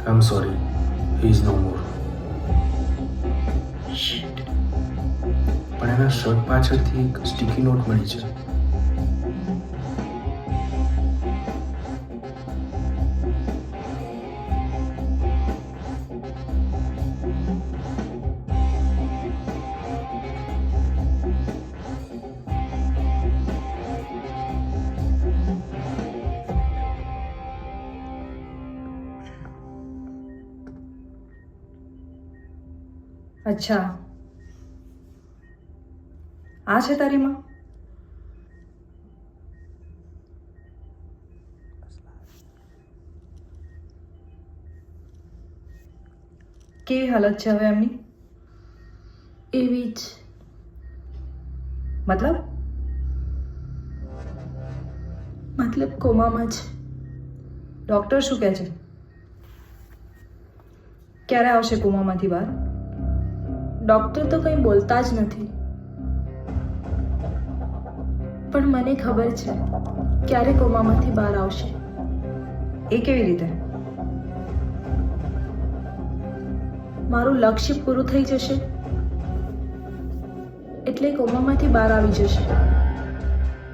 I'm sorry. He is no more. Shit. પણ એના shirt પાછળથી એક સ્ટીકી નોટ મળી છે. અચ્છા, આ છે તારી માં? કેવી હાલત છે હવે એમની? એવી જ. મતલબ કોમામાં છે. ડૉક્ટર શું કહે છે? ક્યારે આવશે કોમામાંથી બહાર? ડૉક્ટર તો કંઈ બોલતા જ નથી, પણ મને ખબર છે ક્યારે કોમામાંથી બહાર આવશે. એ કેવી રીતે? મારું લક્ષ્ય પૂરું થઈ જશે એટલે કોમામાંથી બહાર આવી જશે.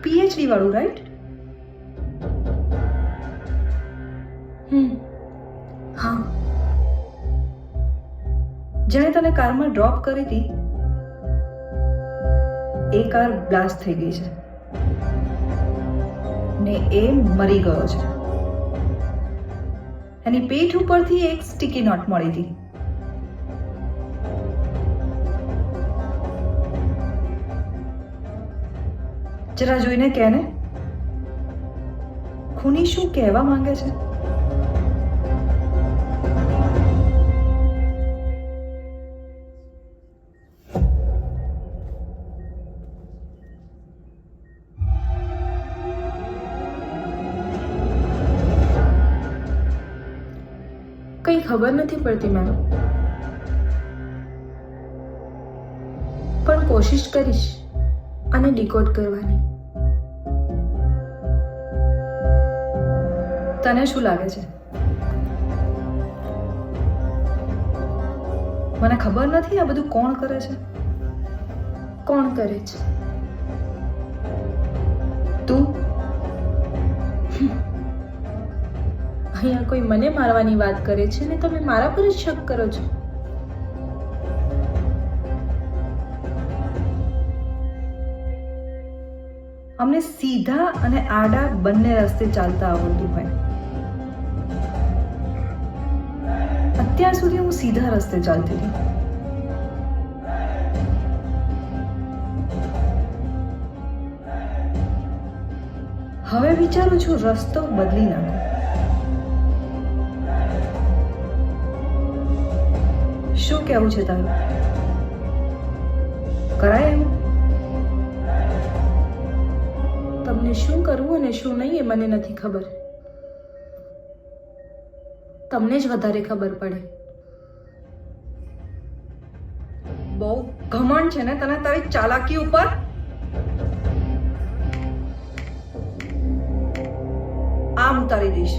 પીએચડી વાળું, રાઈટ? હા. જેણે તને કારમાં ડ્રોપ કરી હતી એ કાર બ્લાસ્ટ થઈ ગઈ છે ને એ મરી ગયો છે. એની પીઠ ઉપરથી એક સ્ટીકી નોટ મળી હતી. જરા જોઈને કહે ને, ખૂની શું કહેવા માંગે છે? કંઈ ખબર નથી પડતી મેમ, પણ કોશિશ કરીશ આને ડીકોડ કરવાની. તને શું લાગે છે? મને ખબર નથી આ બધું કોણ કરે છે. કોણ કરે છે? તું? અહીંયા કોઈ મને મારવાની વાત કરે છે ને તમે મારા પર જ શક કરો છો. અમને સીધા અને આડા બંને રસ્તે ચાલતા આવડતું હોય. અત્યાર સુધી હું સીધા રસ્તે ચાલતી હતી. હવે વિચારું છું રસ્તો બદલી નાખું. શું કહેવું છે તારું? કરાય એમ? તમને શું કરવું અને શું નહીં એ મને નથી ખબર. તમને જ વધારે ખબર પડે. બહુ ઘમંડ છે ને તને તારી ચાલાકી ઉપર. આમ ઉતારી દઈશ.